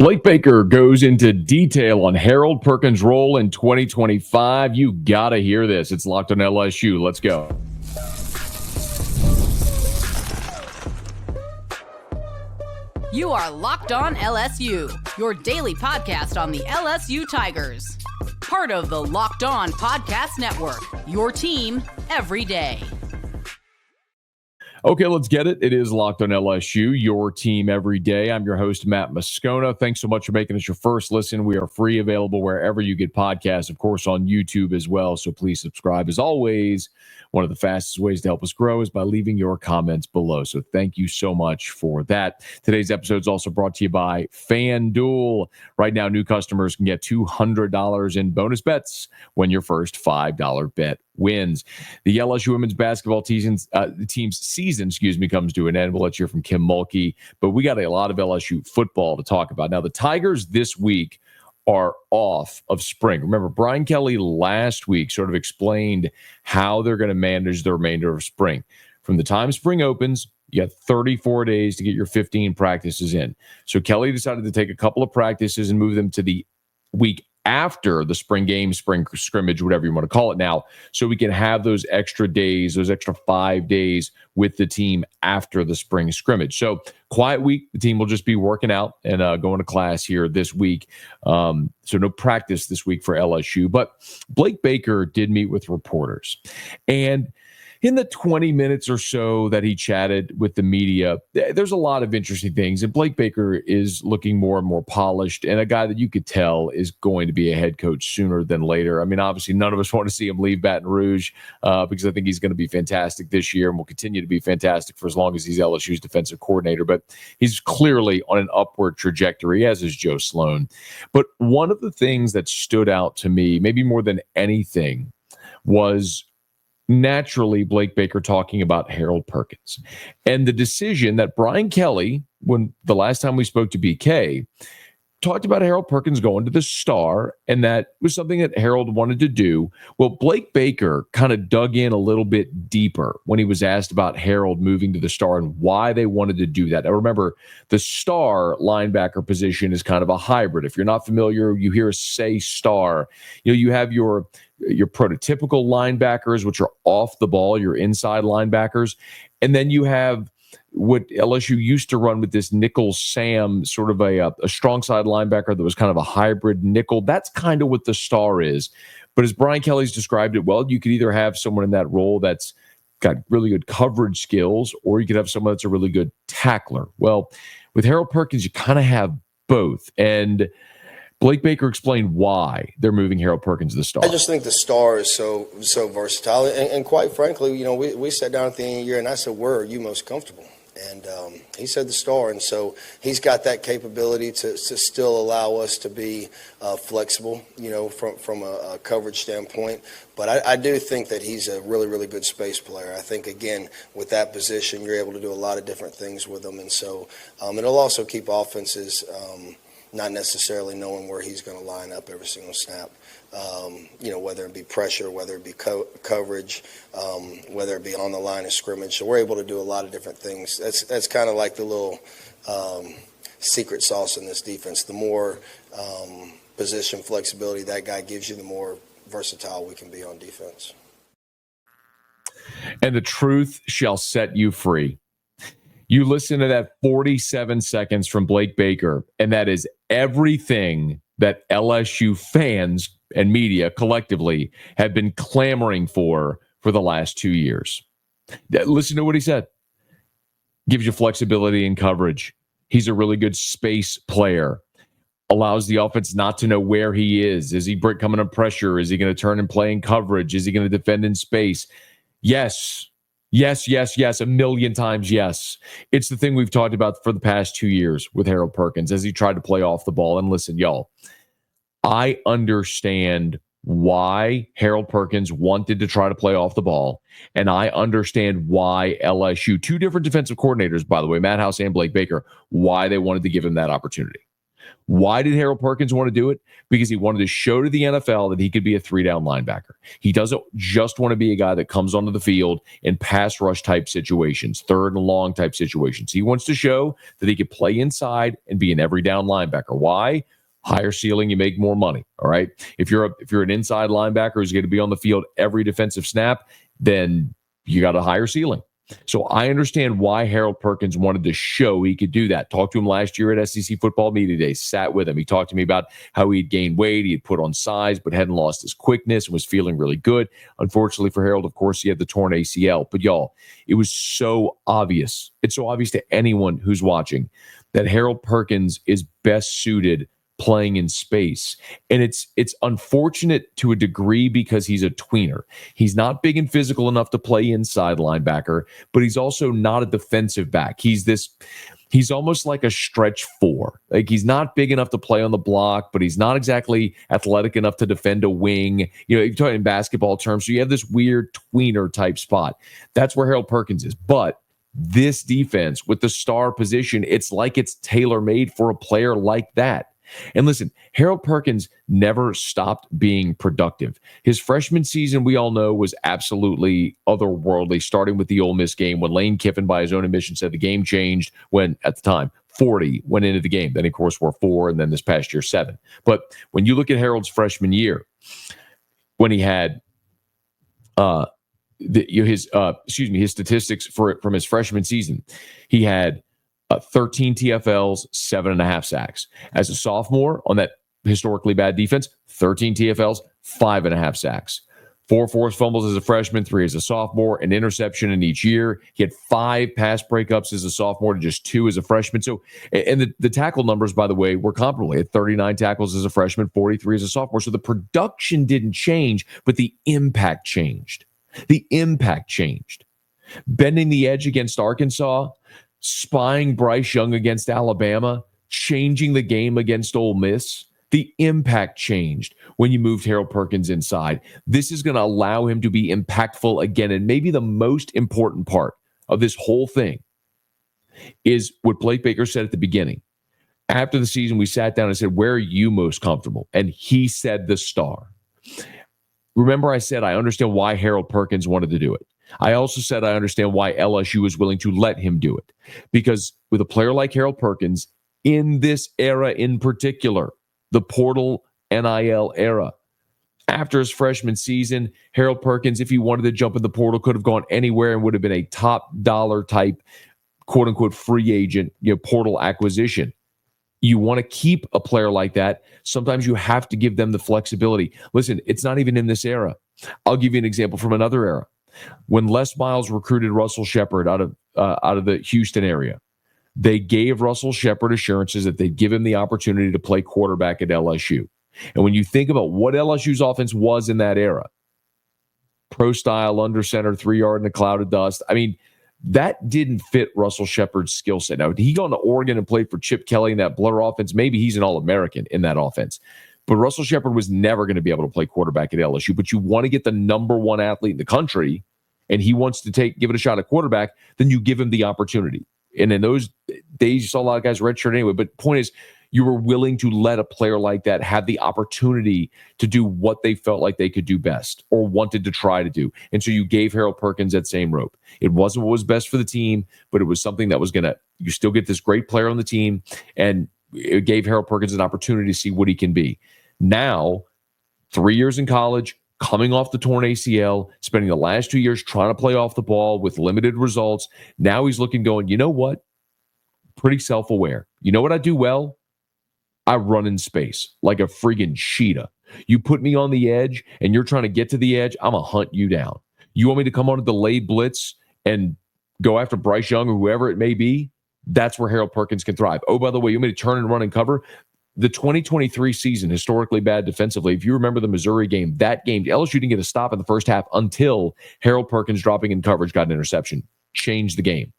Blake Baker goes into detail on Harold Perkins' role in 2025. You got to hear this. It's Locked on LSU. Let's go. You are Locked on LSU, your daily podcast on the LSU Tigers. Part of the Locked on Podcast Network, your team every day. Okay, let's get it. It is Locked on LSU, your team every day. I'm your host, Matt Moscona. Thanks so much for making us your first listen. We are free, available wherever you get podcasts, of course, on YouTube as well. So please subscribe. As always, one of the fastest ways to help us grow is by leaving your comments below. So thank you so much for that. Today's episode is also brought to you by FanDuel. Right now, new customers can get $200 in bonus bets when your first $5 bet wins. The LSU women's basketball team's season, comes to an end. We'll let you hear from Kim Mulkey, but we got a lot of LSU football to talk about. Now, the Tigers this week are off of spring. Remember, Brian Kelly last week sort of explained how they're going to manage the remainder of spring. From the time spring opens, you got 34 days to get your 15 practices in. So Kelly decided to take a couple of practices and move them to the week after the spring game, spring scrimmage, whatever you want to call it now, so we can have those extra days, those extra 5 days with the team after the spring scrimmage. So quiet week, the team will just be working out and going to class here this week. So no practice this week for LSU, but Blake Baker did meet with reporters. And in the 20 minutes or so that he chatted with the media, there's a lot of interesting things. And Blake Baker is looking more and more polished, and a guy that you could tell is going to be a head coach sooner than later. I mean, obviously, none of us want to see him leave Baton Rouge because I think he's going to be fantastic this year and will continue to be fantastic for as long as he's LSU's defensive coordinator. But he's clearly on an upward trajectory, as is Joe Sloan. But one of the things that stood out to me, maybe more than anything, was naturally Blake Baker talking about Harold Perkins and the decision that Brian Kelly, when the last time we spoke to BK, talked about Harold Perkins going to the Star, and that was something that Harold wanted to do. Well, Blake Baker kind of dug in a little bit deeper when he was asked about Harold moving to the Star and why they wanted to do that. Now, remember, the Star linebacker position is kind of a hybrid. If you're not familiar, you hear us say Star. You have your prototypical linebackers, which are off the ball, your inside linebackers, and then you have what LSU used to run with this nickel Sam, sort of a strong side linebacker that was kind of a hybrid nickel. That's kind of what the Star is. But as Brian Kelly's described it well, you could either have someone in that role that's got really good coverage skills, or you could have someone that's a really good tackler. Well, with Harold Perkins, you kind of have both. And Blake Baker explained why they're moving Harold Perkins to the Star. I just think the Star is so versatile. And quite frankly, we sat down at the end of the year and I said, where are you most comfortable? And he said the Star. And so he's got that capability to still allow us to be flexible, from a coverage standpoint. But I do think that he's a really, really good space player. I think, again, with that position, you're able to do a lot of different things with him. And so it'll also keep offenses not necessarily knowing where he's going to line up every single snap, whether it be pressure, whether it be coverage, whether it be on the line of scrimmage. So we're able to do a lot of different things. That's kind of like the little secret sauce in this defense. The more position flexibility that guy gives you, the more versatile we can be on defense. And the truth shall set you free. You listen to that 47 seconds from Blake Baker, and that is everything that LSU fans and media collectively have been clamoring for the last 2 years. Listen to what he said. Gives you flexibility in coverage. He's a really good space player. Allows the offense not to know where he is. Is he coming under pressure? Is he going to turn and play in coverage? Is he going to defend in space? Yes. Yes, yes, yes, a million times yes. It's the thing we've talked about for the past 2 years with Harold Perkins as he tried to play off the ball. And listen, y'all, I understand why Harold Perkins wanted to try to play off the ball, and I understand why LSU, two different defensive coordinators, by the way, Matt House and Blake Baker, why they wanted to give him that opportunity. Why did Harold Perkins want to do it? Because he wanted to show to the NFL that he could be a 3-down linebacker. He doesn't just want to be a guy that comes onto the field in pass rush type situations, 3rd and long type situations. He wants to show that he could play inside and be an every down linebacker. Why? Higher ceiling, you make more money. All right. If you're an inside linebacker who's going to be on the field every defensive snap, then you got a higher ceiling. So I understand why Harold Perkins wanted to show he could do that. Talked to him last year at SEC Football Media Day, sat with him. He talked to me about how he'd gained weight, he had put on size, but hadn't lost his quickness and was feeling really good. Unfortunately for Harold, of course, he had the torn ACL. But y'all, it was so obvious. It's so obvious to anyone who's watching that Harold Perkins is best suited playing in space. And it's unfortunate to a degree because he's a tweener. He's not big and physical enough to play inside linebacker, but he's also not a defensive back. He's almost like a stretch 4. Like, he's not big enough to play on the block, but he's not exactly athletic enough to defend a wing. You know, you're talking in basketball terms. So you have this weird tweener type spot. That's where Harold Perkins is. But this defense with the star position, it's like it's tailor-made for a player like that. And listen, Harold Perkins never stopped being productive. His freshman season, we all know, was absolutely otherworldly, starting with the Ole Miss game when Lane Kiffin, by his own admission, said the game changed when, at the time, 40 went into the game. Then, of course, we're 4, and then this past year, 7. But when you look at Harold's freshman year, when he had his statistics from his freshman season, he had 13 TFLs, 7.5 sacks. As a sophomore on that historically bad defense, 13 TFLs, 5.5 sacks. 4 forced fumbles as a freshman, 3 as a sophomore, an interception in each year. He had 5 pass breakups as a sophomore to just 2 as a freshman. So, and the tackle numbers, by the way, were comparable. He had 39 tackles as a freshman, 43 as a sophomore. So the production didn't change, but the impact changed. The impact changed. Bending the edge against Arkansas, spying Bryce Young against Alabama, changing the game against Ole Miss. The impact changed when you moved Harold Perkins inside. This is going to allow him to be impactful again. And maybe the most important part of this whole thing is what Blake Baker said at the beginning. After the season, we sat down and said, where are you most comfortable? And he said the star. Remember, I said I understand why Harold Perkins wanted to do it. I also said I understand why LSU was willing to let him do it. Because with a player like Harold Perkins, in this era in particular, the portal NIL era, after his freshman season, Harold Perkins, if he wanted to jump in the portal, could have gone anywhere and would have been a top dollar type, quote unquote, free agent, portal acquisition. You want to keep a player like that. Sometimes you have to give them the flexibility. Listen, it's not even in this era. I'll give you an example from another era. When Les Miles recruited Russell Shepard out of the Houston area, they gave Russell Shepard assurances that they'd give him the opportunity to play quarterback at LSU. And when you think about what LSU's offense was in that era, pro style, under center, 3-yard in a cloud of dust, I mean, that didn't fit Russell Shepard's skill set. Now, he gone to Oregon and played for Chip Kelly in that blur offense. Maybe he's an All-American in that offense. But Russell Shepard was never going to be able to play quarterback at LSU. But you want to get the number 1 athlete in the country, and he wants to give it a shot at quarterback, then you give him the opportunity. And in those days, you saw a lot of guys redshirt anyway. But the point is, you were willing to let a player like that have the opportunity to do what they felt like they could do best or wanted to try to do. And so you gave Harold Perkins that same rope. It wasn't what was best for the team, but it was something that was going to, you still get this great player on the team, and it gave Harold Perkins an opportunity to see what he can be. Now, 3 years in college, coming off the torn ACL, spending the last 2 years trying to play off the ball with limited results. Now he's looking, going, you know what? Pretty self-aware. You know what I do well? I run in space like a friggin' cheetah. You put me on the edge and you're trying to get to the edge, I'm going to hunt you down. You want me to come on a delayed blitz and go after Bryce Young or whoever it may be? That's where Harold Perkins can thrive. Oh, by the way, you want me to turn and run and cover? The 2023 season, historically bad defensively. If you remember the Missouri game, that game, LSU didn't get a stop in the first half until Harold Perkins dropping in coverage got an interception. Changed the game.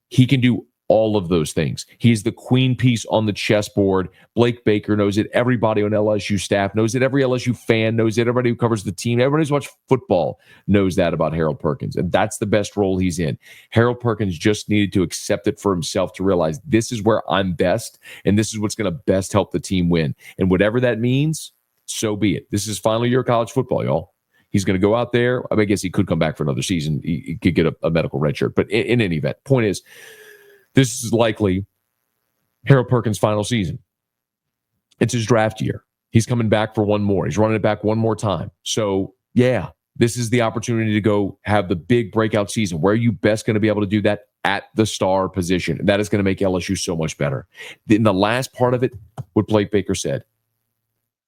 He can do all of those things. He's the queen piece on the chessboard. Blake Baker knows it. Everybody on LSU staff knows it. Every LSU fan knows it. Everybody who covers the team, everybody who's watched football knows that about Harold Perkins. And that's the best role he's in. Harold Perkins just needed to accept it for himself to realize this is where I'm best, and this is what's going to best help the team win. And whatever that means, so be it. This is final year of college football, y'all. He's going to go out there. I mean, I guess he could come back for another season. He could get a medical red shirt. But in any event, point is, this is likely Harold Perkins' final season. It's his draft year. He's coming back for one more. He's running it back one more time. So, yeah, this is the opportunity to go have the big breakout season. Where are you best going to be able to do that? At the star position. That is going to make LSU so much better. In the last part of it, what Blake Baker said,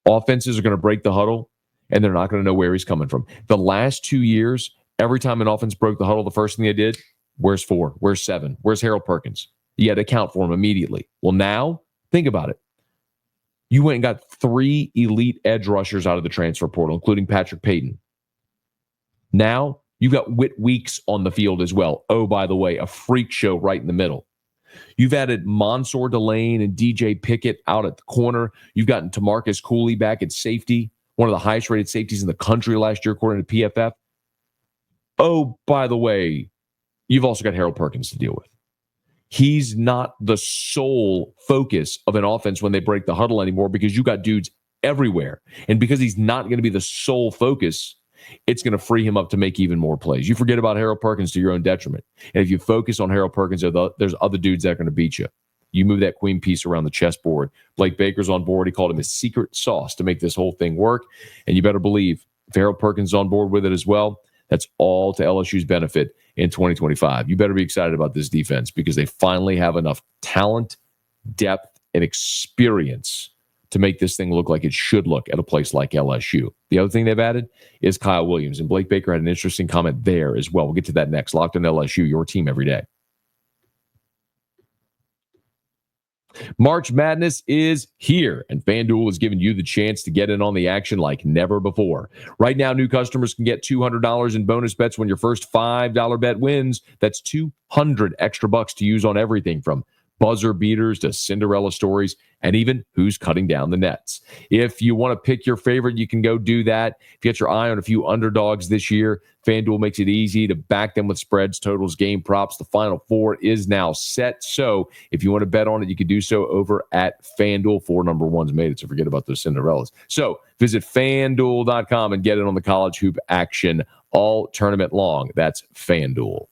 offenses are going to break the huddle, and they're not going to know where he's coming from. The last 2 years, every time an offense broke the huddle, the first thing they did, where's 4? Where's 7? Where's Harold Perkins? You had to account for him immediately. Well, now, think about it. You went and got 3 elite edge rushers out of the transfer portal, including Patrick Payton. Now, you've got Whit Weeks on the field as well. Oh, by the way, a freak show right in the middle. You've added Mansour Delane and DJ Pickett out at the corner. You've gotten Tamarcus Cooley back at safety, one of the highest rated safeties in the country last year, according to PFF. Oh, by the way, you've also got Harold Perkins to deal with. He's not the sole focus of an offense when they break the huddle anymore because you got dudes everywhere. And because he's not going to be the sole focus, it's going to free him up to make even more plays. You forget about Harold Perkins to your own detriment. And if you focus on Harold Perkins, there's other dudes that are going to beat you. You move that queen piece around the chessboard. Blake Baker's on board. He called him his secret sauce to make this whole thing work. And you better believe if Harold Perkins is on board with it as well, that's all to LSU's benefit in 2025. You better be excited about this defense because they finally have enough talent, depth, and experience to make this thing look like it should look at a place like LSU. The other thing they've added is Kyle Williams, and Blake Baker had an interesting comment there as well. We'll get to that next. Locked on LSU, your team every day. March Madness is here, and FanDuel is giving you the chance to get in on the action like never before. Right now, new customers can get $200 in bonus bets when your first $5 bet wins. That's $200 extra bucks to use on everything from buzzer beaters to Cinderella stories, and even who's cutting down the nets. If you want to pick your favorite, you can go do that. If you get your eye on a few underdogs this year, FanDuel makes it easy to back them with spreads, totals, game props. The Final Four is now set. So if you want to bet on it, you can do so over at FanDuel. 4 number ones made it, so forget about those Cinderellas. So visit FanDuel.com and get in on the college hoop action all tournament long. That's FanDuel.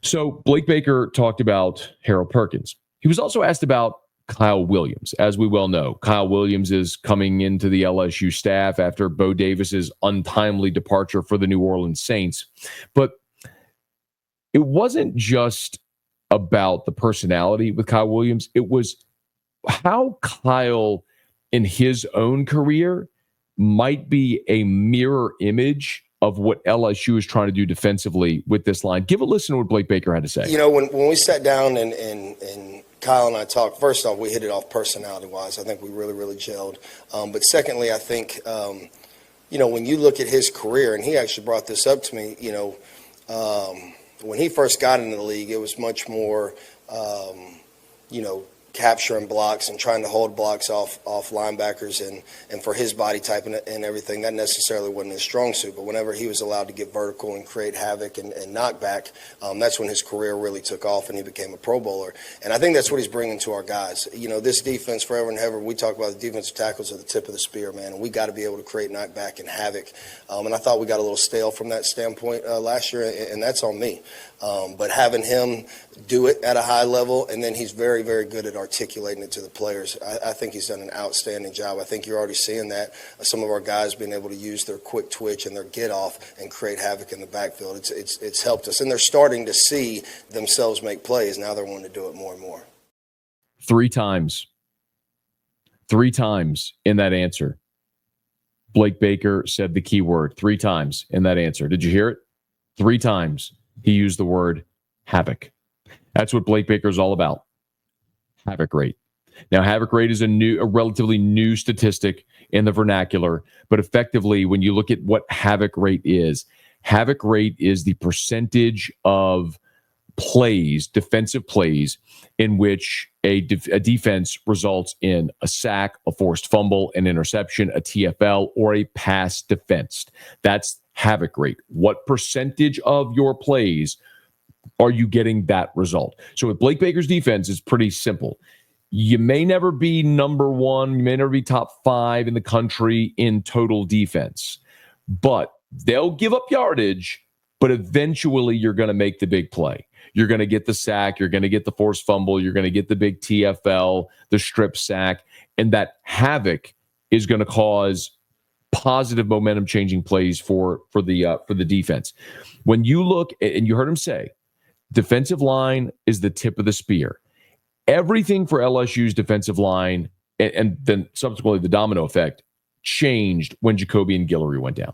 So Blake Baker talked about Harold Perkins. He was also asked about Kyle Williams. As we well know, Kyle Williams is coming into the LSU staff after Bo Davis's untimely departure for the New Orleans Saints. But it wasn't just about the personality with Kyle Williams. It was how Kyle in his own career might be a mirror image of what LSU is trying to do defensively with this line. Give a listen to what Blake Baker had to say. You know, when we sat down and Kyle and I talked, first off, we hit it off personality-wise. I think we really, really gelled. But secondly, I think, you know, when you look at his career, and he actually brought this up to me, you know, when he first got into the league, it was much more, you know, capturing blocks and trying to hold blocks off linebackers and for his body type and everything, that necessarily wasn't his strong suit. But whenever he was allowed to get vertical and create havoc and knock back, that's when his career really took off and he became a Pro Bowler. And I think that's what he's bringing to our guys. You know, this defense, forever and ever, we talk about the defensive tackles at the tip of the spear, man, and we got to be able to create knockback and havoc. And I thought we got a little stale from that standpoint last year, and that's on me. But having him do it at a high level, and then he's very, very good at articulating it to the players. I think he's done an outstanding job. I think you're already seeing that. Some of our guys being able to use their quick twitch and their get off and create havoc in the backfield. It's helped us. And they're starting to see themselves make plays. Now they're wanting to do it more and more. 3 times. 3 times in that answer. Blake Baker said the key word 3 times in that answer. Did you hear it? 3 times he used the word havoc. That's what Blake Baker is all about. Havoc rate. Now, havoc rate is a relatively new statistic in the vernacular, but effectively, when you look at what havoc rate is HAVOC rate is the percentage of plays, defensive plays, in which a defense results in a sack, a forced fumble, an interception, a TFL, or a pass defensed. That's HAVOC rate. What percentage of your plays are you getting that result? So with Blake Baker's defense, it's pretty simple. You may never be number one, you may never be top 5 in the country in total defense, but they'll give up yardage, but eventually you're going to make the big play. You're going to get the sack, you're going to get the forced fumble, you're going to get the big TFL, the strip sack, and that HAVOC is going to cause positive momentum changing plays for the defense. When you look, and you heard him say, defensive line is the tip of the spear. Everything for LSU's defensive line, and then subsequently the domino effect, changed when Jacoby and Guillory went down.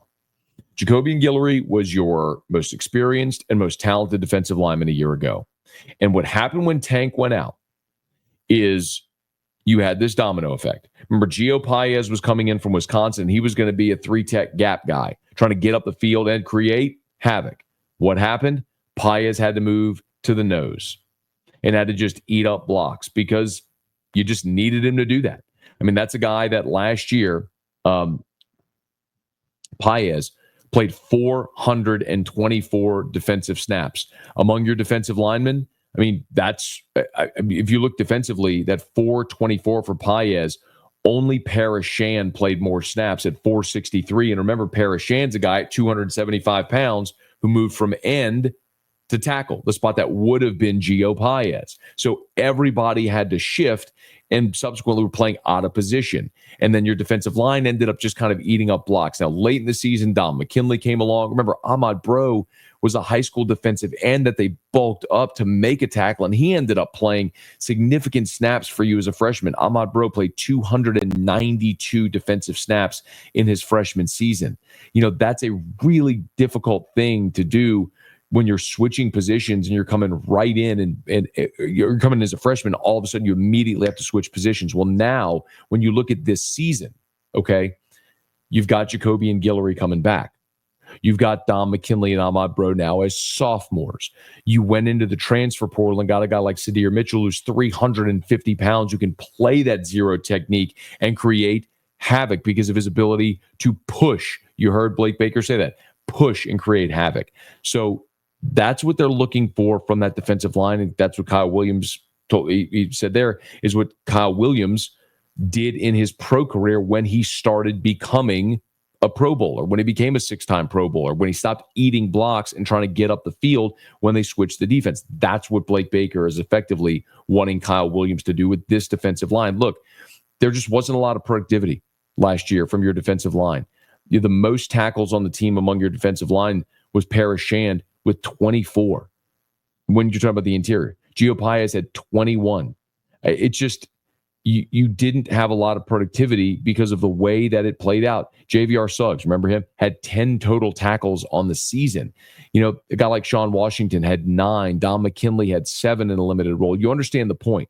Jacoby and Guillory was your most experienced and most talented defensive lineman a year ago. And what happened when Tank went out is you had this domino effect. Remember, Gio Paez was coming in from Wisconsin. He was going to be a 3-tech gap guy, trying to get up the field and create havoc. What happened? Paez had to move to the nose and had to just eat up blocks because you just needed him to do that. I mean, that's a guy that last year, Paez played 424 defensive snaps. Among your defensive linemen, I mean, if you look defensively, that 424 for Paez, only Parashan played more snaps at 463. And remember, Parashan's a guy at 275 pounds who moved from end to tackle, the spot that would have been Gio Paez. So everybody had to shift, and subsequently were playing out of position. And then your defensive line ended up just kind of eating up blocks. Now, late in the season, Don McKinley came along. Remember, Ahmad Bro was a high school defensive end that they bulked up to make a tackle, and he ended up playing significant snaps for you as a freshman. Ahmad Bro played 292 defensive snaps in his freshman season. You know, that's a really difficult thing to do when you're switching positions and you're coming right in and you're coming as a freshman. All of a sudden you immediately have to switch positions. Well, now when you look at this season, okay, you've got Jacoby and Guillory coming back. You've got Don McKinley and Ahmad Bro now as sophomores. You went into the transfer portal and got a guy like Sadir Mitchell, who's 350 pounds, who can play that zero technique and create havoc because of his ability to push. You heard Blake Baker say that, push and create havoc. So that's what they're looking for from that defensive line. And that's what Kyle Williams told. He said there is what Kyle Williams did in his pro career when he started becoming a Pro Bowler, when he became a 6-time Pro Bowler, when he stopped eating blocks and trying to get up the field when they switched the defense. That's what Blake Baker is effectively wanting Kyle Williams to do with this defensive line. Look, there just wasn't a lot of productivity last year from your defensive line. The most tackles on the team among your defensive line was Parashan with 24. When you're talking about the interior, Gio Paez had 21. It just, you didn't have a lot of productivity because of the way that it played out. JVR Suggs, remember him, had 10 total tackles on the season. You know, a guy like Sean Washington had 9. Don McKinley had 7 in a limited role. You understand the point.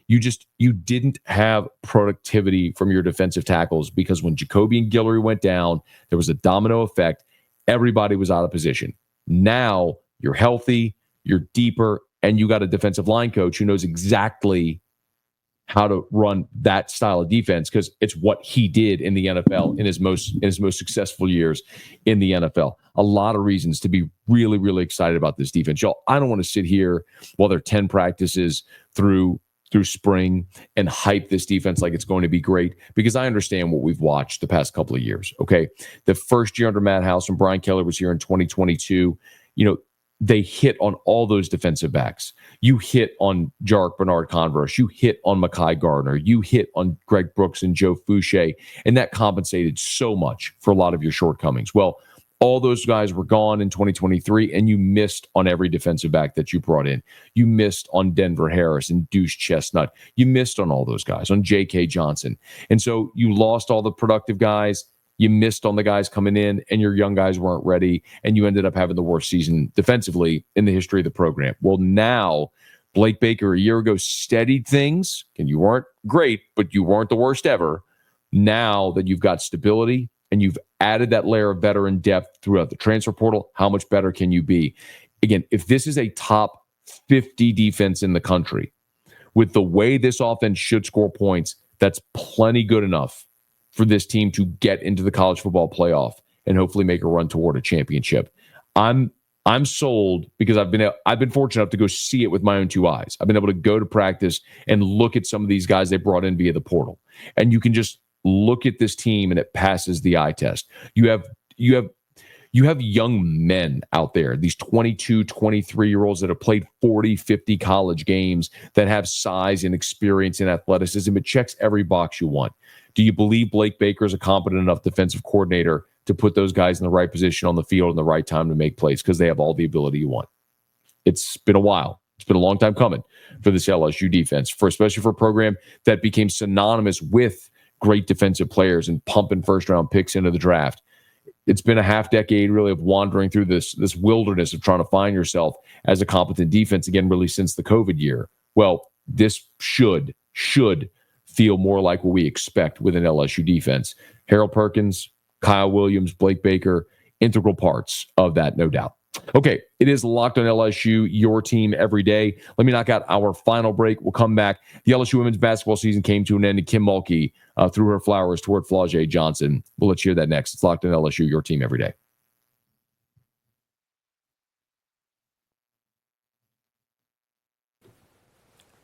You didn't have productivity from your defensive tackles because when Jacoby and Guillory went down, there was a domino effect. Everybody was out of position. Now you're healthy, you're deeper, and you got a defensive line coach who knows exactly how to run that style of defense because it's what he did in the NFL in his most successful years in the NFL. A lot of reasons to be really, really excited about this defense. Y'all, I don't want to sit here while there are 10 practices through spring and hype this defense like it's going to be great because I understand what we've watched the past couple of years. Okay. The first year under Matt House when Brian Kelly was here in 2022, you know, they hit on all those defensive backs. You hit on Jarek Bernard-Converse. You hit on Mekhi Gardner. You hit on Greg Brooks and Joe Fouché, and that compensated so much for a lot of your shortcomings. Well, all those guys were gone in 2023, and you missed on every defensive back that you brought in. You missed on Denver Harris and Deuce Chestnut. You missed on all those guys, on J.K. Johnson. And so you lost all the productive guys. You missed on the guys coming in, and your young guys weren't ready, and you ended up having the worst season defensively in the history of the program. Well, now Blake Baker a year ago steadied things, and you weren't great, but you weren't the worst ever. Now that you've got stability and you've added that layer of veteran depth throughout the transfer portal, how much better can you be? Again, if this is a top 50 defense in the country, with the way this offense should score points, that's plenty good enough for this team to get into the college football playoff and hopefully make a run toward a championship. I'm sold because I've been fortunate enough to go see it with my own two eyes. I've been able to go to practice and look at some of these guys they brought in via the portal. And you can just look at this team and it passes the eye test. You have young men out there, these 22, 23-year-olds that have played 40, 50 college games that have size and experience and athleticism. It checks every box you want. Do you believe Blake Baker is a competent enough defensive coordinator to put those guys in the right position on the field in the right time to make plays? Because they have all the ability you want. It's been a while. It's been a long time coming for this LSU defense, especially for a program that became synonymous with great defensive players and pumping first-round picks into the draft. It's been a half decade really of wandering through this wilderness of trying to find yourself as a competent defense again, really since the COVID year. Well, this should feel more like what we expect with an LSU defense. Harold Perkins, Kyle Williams, Blake Baker, integral parts of that, no doubt. Okay, it is Locked on LSU, your team every day. Let me knock out our final break. We'll come back. The LSU women's basketball season came to an end, and Kim Mulkey threw her flowers toward Flau'jae Johnson. We'll let you hear that next. It's Locked on LSU, your team every day.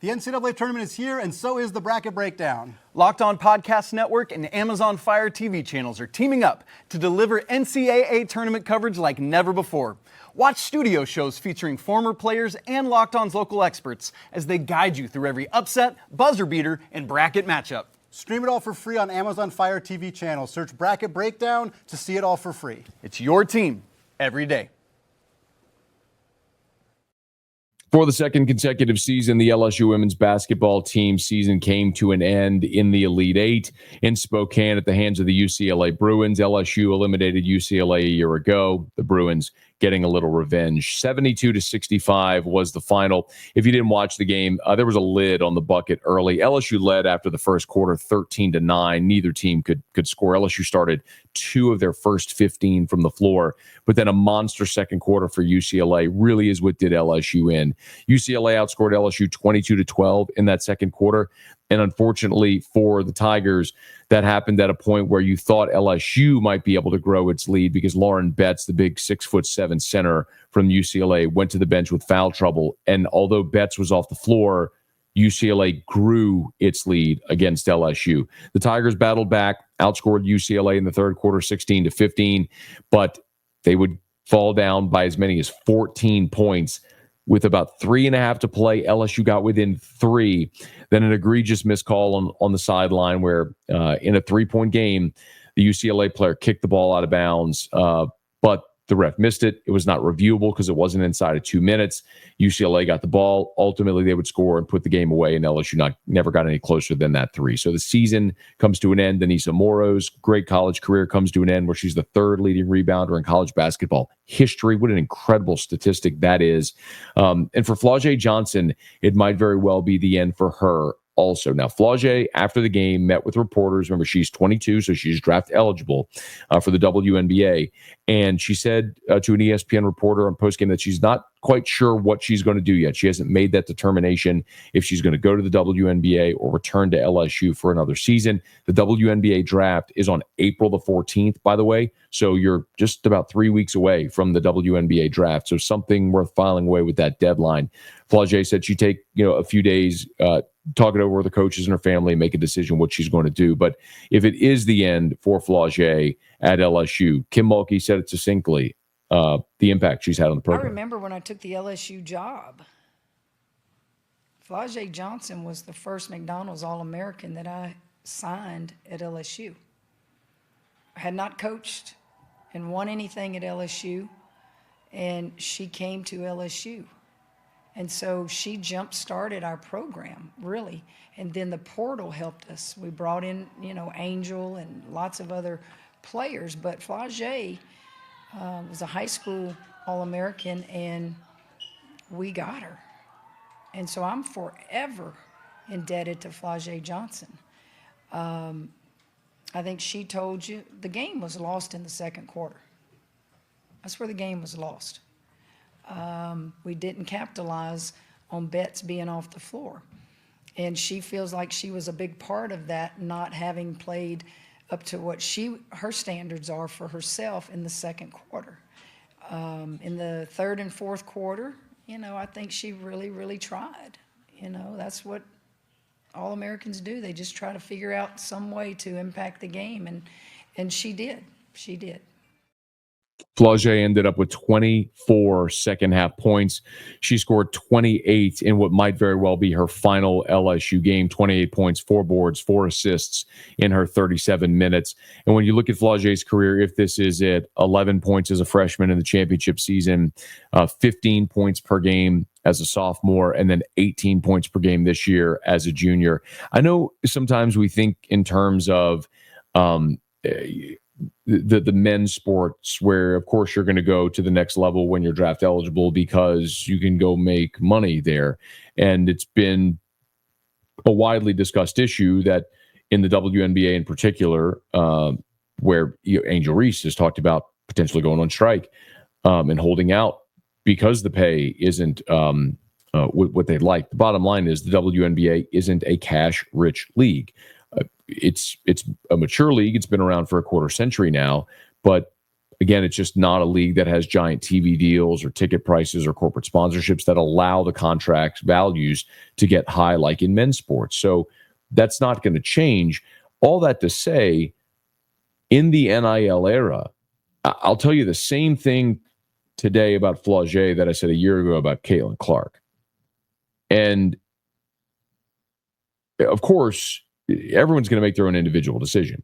The NCAA tournament is here, and so is the bracket breakdown. Locked On Podcast Network and Amazon Fire TV channels are teaming up to deliver NCAA tournament coverage like never before. Watch studio shows featuring former players and Locked On's local experts as they guide you through every upset, buzzer beater, and bracket matchup. Stream it all for free on Amazon Fire TV channel. Search Bracket Breakdown to see it all for free. It's your team every day. For the second consecutive season, the LSU women's basketball team season came to an end in the Elite Eight in Spokane at the hands of the UCLA Bruins. LSU eliminated UCLA a year ago. The Bruins getting a little revenge. 72-65 was the final. If you didn't watch the game, there was a lid on the bucket early. LSU led after the first quarter 13-9. Neither team could score. LSU started 2 of their first 15 from the floor, but then a monster second quarter for UCLA really is what did LSU in. UCLA outscored LSU 22-12 in that second quarter. And unfortunately for the Tigers, that happened at a point where you thought LSU might be able to grow its lead because Lauren Betts, the big 6'7" center from UCLA, went to the bench with foul trouble. And although Betts was off the floor, UCLA grew its lead against LSU. The Tigers battled back, outscored UCLA in the third quarter 16-15, but they would fall down by as many as 14 points. With about 3.5 to play, LSU got within 3. Then an egregious missed call on the sideline where in a 3-point game, the UCLA player kicked the ball out of bounds, but the ref missed it. It was not reviewable because it wasn't inside of 2 minutes. UCLA got the ball. Ultimately, they would score and put the game away, and LSU never got any closer than that 3. So the season comes to an end. Denisa Moro's great college career comes to an end where she's the 3rd leading rebounder in college basketball history. What an incredible statistic that is. And for Flau'jae Johnson, it might very well be the end for her also. Now, Flau'jae, after the game, met with reporters. Remember, she's 22, so she's draft eligible for the WNBA. And she said to an ESPN reporter on postgame that she's not quite sure what she's going to do yet. She hasn't made that determination if she's going to go to the WNBA or return to LSU for another season. The WNBA draft is on April the 14th, by the way. So you're just about 3 weeks away from the WNBA draft. So something worth filing away with that deadline. Flau'jae said she'd take a few days, talk it over with her coaches and her family, make a decision what she's going to do. But if it is the end for Flau'jae at LSU, Kim Mulkey said it succinctly, the impact she's had on the program. I remember when I took the LSU job, Flau'jae Johnson was the first McDonald's All-American that I signed at LSU. I had not coached and won anything at LSU, and she came to LSU. And so she jump-started our program, really. And then the portal helped us. We brought in, Angel and lots of other players. But Flau'jae was a high school All-American, and we got her. And so I'm forever indebted to Flau'jae Johnson. I think she told you the game was lost in the second quarter. That's where the game was lost. We didn't capitalize on bets being off the floor. And she feels like she was a big part of that, not having played up to what her standards are for herself in the second quarter. In the third and fourth quarter, I think she really, really tried. That's what all Americans do. They just try to figure out some way to impact the game, and she did. She did. Flau'jae ended up with 24 second-half points. She scored 28 in what might very well be her final LSU game, 28 points, 4 boards, 4 assists in her 37 minutes. And when you look at Flau'jae's career, if this is it, 11 points as a freshman in the championship season, 15 points per game as a sophomore, and then 18 points per game this year as a junior. I know sometimes we think in terms of the men's sports, where of course you're going to go to the next level when you're draft eligible because you can go make money there. And it's been a widely discussed issue that in the WNBA in particular, where Angel Reese has talked about potentially going on strike and holding out because the pay isn't what they'd like. The bottom line is the WNBA isn't a cash-rich league. It's a mature league. It's been around for a quarter century now. But again, it's just not a league that has giant TV deals or ticket prices or corporate sponsorships that allow the contract values to get high like in men's sports. So that's not going to change. All that to say, in the NIL era, I'll tell you the same thing today about Flau'jae that I said a year ago about Caitlin Clark. And of course, everyone's going to make their own individual decision.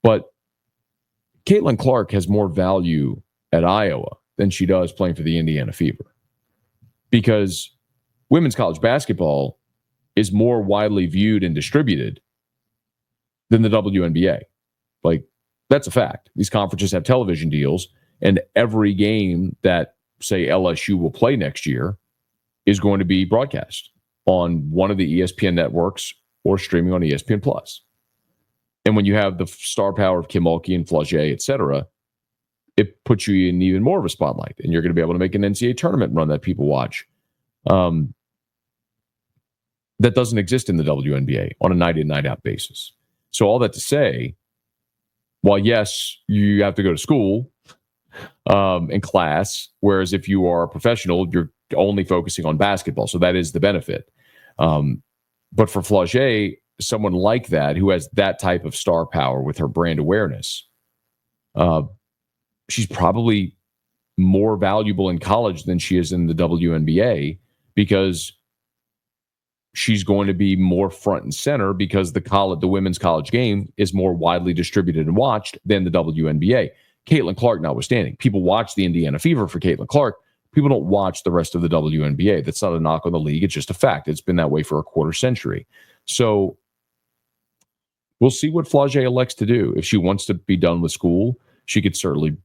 But Caitlin Clark has more value at Iowa than she does playing for the Indiana Fever. Because women's college basketball is more widely viewed and distributed than the WNBA. Like, that's a fact. These conferences have television deals, and every game that, say, LSU will play next year is going to be broadcast on one of the ESPN networks or streaming on ESPN Plus. And when you have the star power of Kim Mulkey and Flau'jae, et cetera, it puts you in even more of a spotlight, and you're going to be able to make an NCAA tournament run that people watch. That doesn't exist in the WNBA on a night-in, night-out basis. So all that to say, while yes, you have to go to school and class, whereas if you are a professional, you're only focusing on basketball. So that is the benefit. But for Flau'jae, someone like that, who has that type of star power with her brand awareness, she's probably more valuable in college than she is in the WNBA because she's going to be more front and center because the women's college game is more widely distributed and watched than the WNBA. Caitlin Clark notwithstanding. People watch the Indiana Fever for Caitlin Clark. People don't watch the rest of the WNBA. That's not a knock on the league. It's just a fact. It's been that way for a quarter century. So we'll see what Flau'jae elects to do. If she wants to be done with school, she could certainly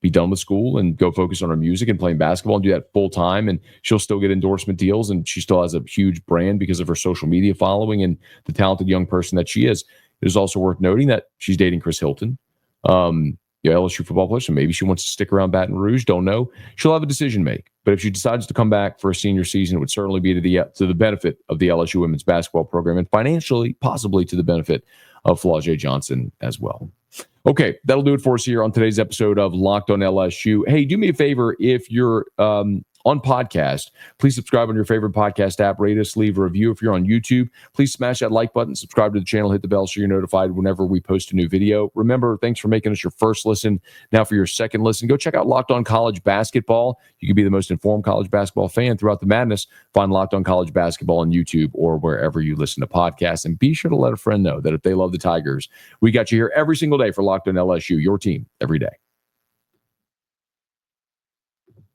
be done with school and go focus on her music and playing basketball and do that full time. And she'll still get endorsement deals. And she still has a huge brand because of her social media following and the talented young person that she is. It is also worth noting that she's dating Chris Hilton. LSU football player, so maybe she wants to stick around Baton Rouge. Don't know. She'll have a decision to make. But if she decides to come back for a senior season, it would certainly be to the benefit of the LSU women's basketball program and financially, possibly to the benefit of Flau'jae Johnson as well. Okay, that'll do it for us here on today's episode of Locked on LSU. Hey, do me a favor, if you're on podcast, please subscribe on your favorite podcast app, rate us, leave a review. If you're on YouTube, please smash that like button, subscribe to the channel, hit the bell so you're notified whenever we post a new video. Remember, thanks for making us your first listen. Now for your second listen, go check out Locked on College Basketball. You can be the most informed college basketball fan throughout the madness. Find Locked on College Basketball on YouTube or wherever you listen to podcasts. And be sure to let a friend know that if they love the Tigers, we got you here every single day for Locked on LSU, your team every day.